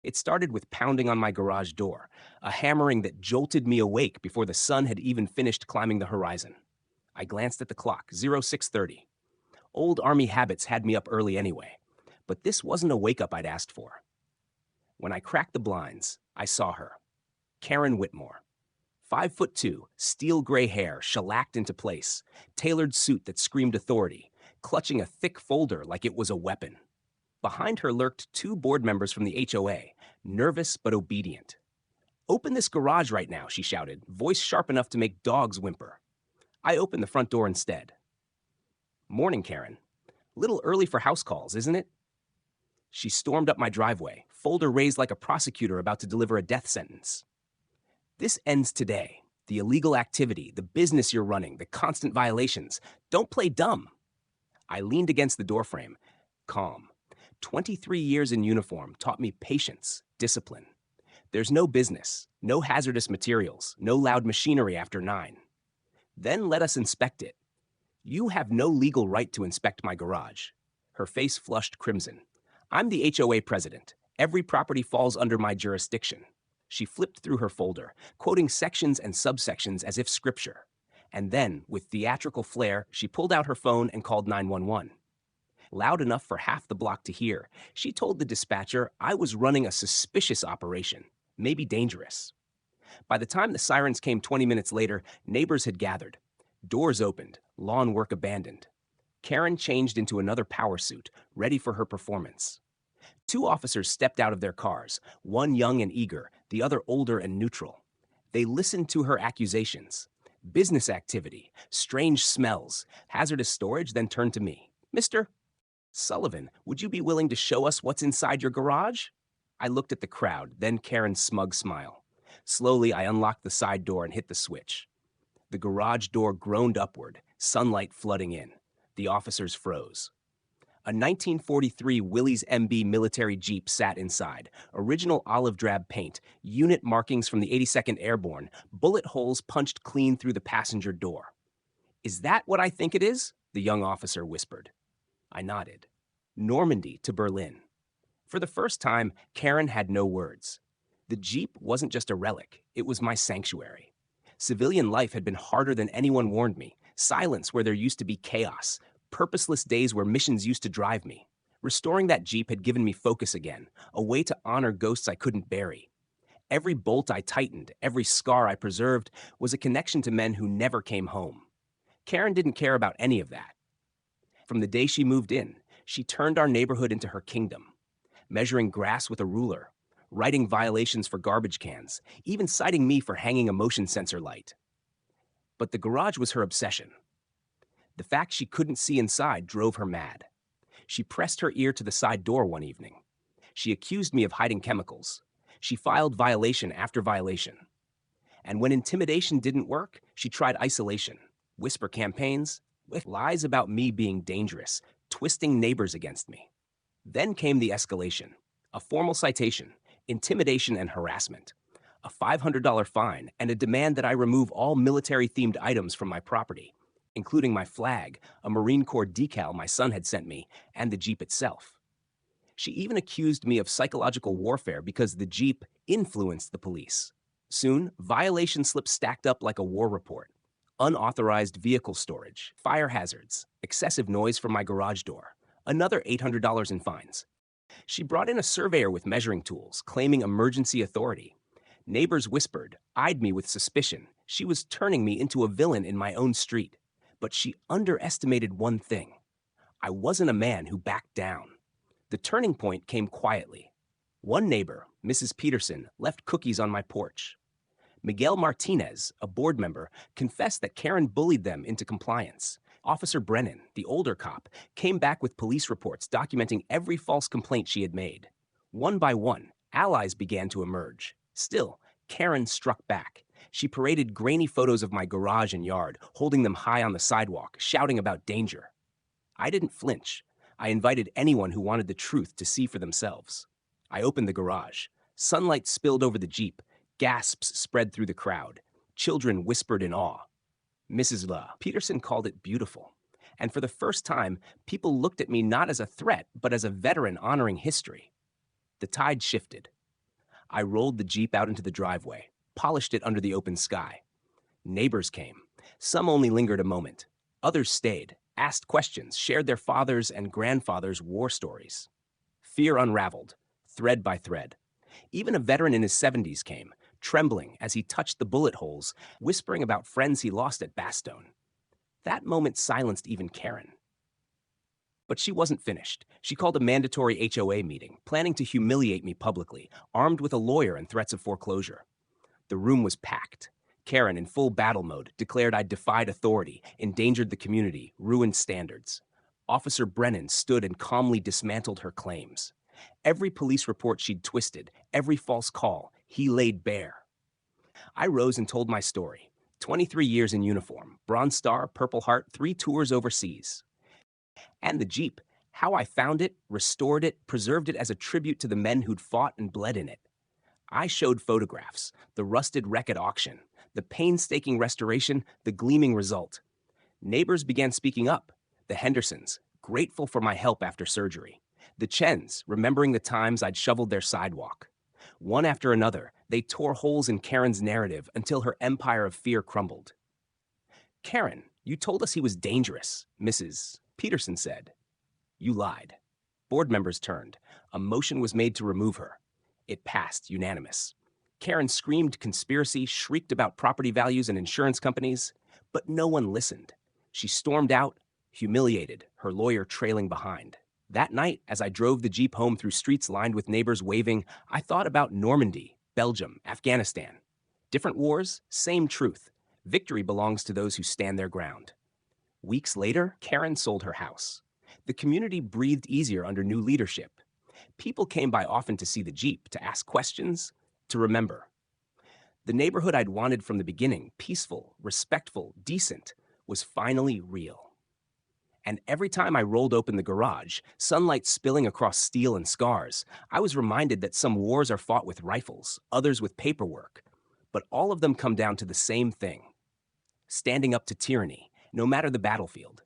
It started with pounding on my garage door, a hammering that jolted me awake before the sun had even finished climbing the horizon. I glanced at the clock, 0630. Old army habits had me up early anyway, but this wasn't a wake-up I'd asked for. When I cracked the blinds, I saw her, Karen Whitmore. 5'2", steel gray hair shellacked into place, tailored suit that screamed authority, clutching a thick folder like it was a weapon. Behind her lurked two board members from the HOA, nervous but obedient. "Open this garage right now," she shouted, voice sharp enough to make dogs whimper. I opened the front door instead. "Morning, Karen. Little early for house calls, isn't it?" She stormed up my driveway, folder raised like a prosecutor about to deliver a death sentence. "This ends today. The illegal activity, the business you're running, the constant violations. Don't play dumb." I leaned against the doorframe, calm. 23 years in uniform taught me patience, discipline. There's no business, no hazardous materials, no loud machinery after 9. Then let us inspect it. "You have no legal right to inspect my garage." Her face flushed crimson. "I'm the HOA president. Every property falls under my jurisdiction." She flipped through her folder, quoting sections and subsections as if scripture. And then, with theatrical flair, she pulled out her phone and called 911. Loud enough for half the block to hear, she told the dispatcher I was running a suspicious operation, maybe dangerous. By the time the sirens came 20 minutes later, neighbors had gathered. Doors opened, lawn work abandoned. Karen changed into another power suit, ready for her performance. Two officers stepped out of their cars, one young and eager, the other older and neutral. They listened to her accusations. Business activity, strange smells, hazardous storage, then turned to me. "Mr. Sullivan, would you be willing to show us what's inside your garage?" I looked at the crowd, then Karen's smug smile. Slowly, I unlocked the side door and hit the switch. The garage door groaned upward, sunlight flooding in. The officers froze. A 1943 Willys MB military Jeep sat inside, original olive drab paint, unit markings from the 82nd Airborne, bullet holes punched clean through the passenger door. "Is that what I think it is?" the young officer whispered. I nodded. Normandy to Berlin. For the first time, Karen had no words. The Jeep wasn't just a relic, it was my sanctuary. Civilian life had been harder than anyone warned me. Silence where there used to be chaos. Purposeless days where missions used to drive me. Restoring that Jeep had given me focus again, a way to honor ghosts I couldn't bury. Every bolt I tightened, every scar I preserved, was a connection to men who never came home. Karen didn't care about any of that. From the day she moved in, she turned our neighborhood into her kingdom, measuring grass with a ruler, writing violations for garbage cans, even citing me for hanging a motion sensor light. But the garage was her obsession. The fact she couldn't see inside drove her mad. She pressed her ear to the side door one evening. She accused me of hiding chemicals. She filed violation after violation. And when intimidation didn't work, she tried isolation, whisper campaigns, with lies about me being dangerous, twisting neighbors against me. Then came the escalation, a formal citation, intimidation and harassment, a $500 fine, and a demand that I remove all military-themed items from my property, including my flag, a Marine Corps decal my son had sent me, and the Jeep itself. She even accused me of psychological warfare because the Jeep influenced the police. Soon, violation slips stacked up like a war report. Unauthorized vehicle storage, fire hazards, excessive noise from my garage door, another $800 in fines. She brought in a surveyor with measuring tools, claiming emergency authority. Neighbors whispered, eyed me with suspicion. She was turning me into a villain in my own street. But she underestimated one thing. I wasn't a man who backed down. The turning point came quietly. One neighbor, Mrs. Peterson, left cookies on my porch. Miguel Martinez, a board member, confessed that Karen bullied them into compliance. Officer Brennan, the older cop, came back with police reports documenting every false complaint she had made. One by one, allies began to emerge. Still, Karen struck back. She paraded grainy photos of my garage and yard, holding them high on the sidewalk, shouting about danger. I didn't flinch. I invited anyone who wanted the truth to see for themselves. I opened the garage. Sunlight spilled over the Jeep. Gasps spread through the crowd. Children whispered in awe. Mrs. La Peterson called it beautiful. And for the first time, people looked at me not as a threat, but as a veteran honoring history. The tide shifted. I rolled the Jeep out into the driveway, polished it under the open sky. Neighbors came. Some only lingered a moment. Others stayed, asked questions, shared their fathers' and grandfathers' war stories. Fear unraveled, thread by thread. Even a veteran in his 70s came, trembling as he touched the bullet holes, whispering about friends he lost at Bastogne. That moment silenced even Karen. But she wasn't finished. She called a mandatory HOA meeting, planning to humiliate me publicly, armed with a lawyer and threats of foreclosure. The room was packed. Karen, in full battle mode, declared I'd defied authority, endangered the community, ruined standards. Officer Brennan stood and calmly dismantled her claims. Every police report she'd twisted, every false call, he laid bare. I rose and told my story. 23 years in uniform, Bronze Star, Purple Heart, 3 tours overseas. And the Jeep, how I found it, restored it, preserved it as a tribute to the men who'd fought and bled in it. I showed photographs, the rusted wreck at auction, the painstaking restoration, the gleaming result. Neighbors began speaking up. The Hendersons, grateful for my help after surgery. The Chens, remembering the times I'd shoveled their sidewalk. One after another, they tore holes in Karen's narrative until her empire of fear crumbled. "Karen, you told us he was dangerous," Mrs. Peterson said. "You lied." Board members turned. A motion was made to remove her. It passed, unanimous. Karen screamed conspiracy, shrieked about property values and insurance companies, but no one listened. She stormed out, humiliated, her lawyer trailing behind. That night, as I drove the Jeep home through streets lined with neighbors waving, I thought about Normandy, Belgium, Afghanistan. Different wars, same truth. Victory belongs to those who stand their ground. Weeks later, Karen sold her house. The community breathed easier under new leadership. People came by often to see the Jeep, to ask questions, to remember. The neighborhood I'd wanted from the beginning, peaceful, respectful, decent, was finally real. And every time I rolled open the garage, sunlight spilling across steel and scars, I was reminded that some wars are fought with rifles, others with paperwork. But all of them come down to the same thing: standing up to tyranny, no matter the battlefield.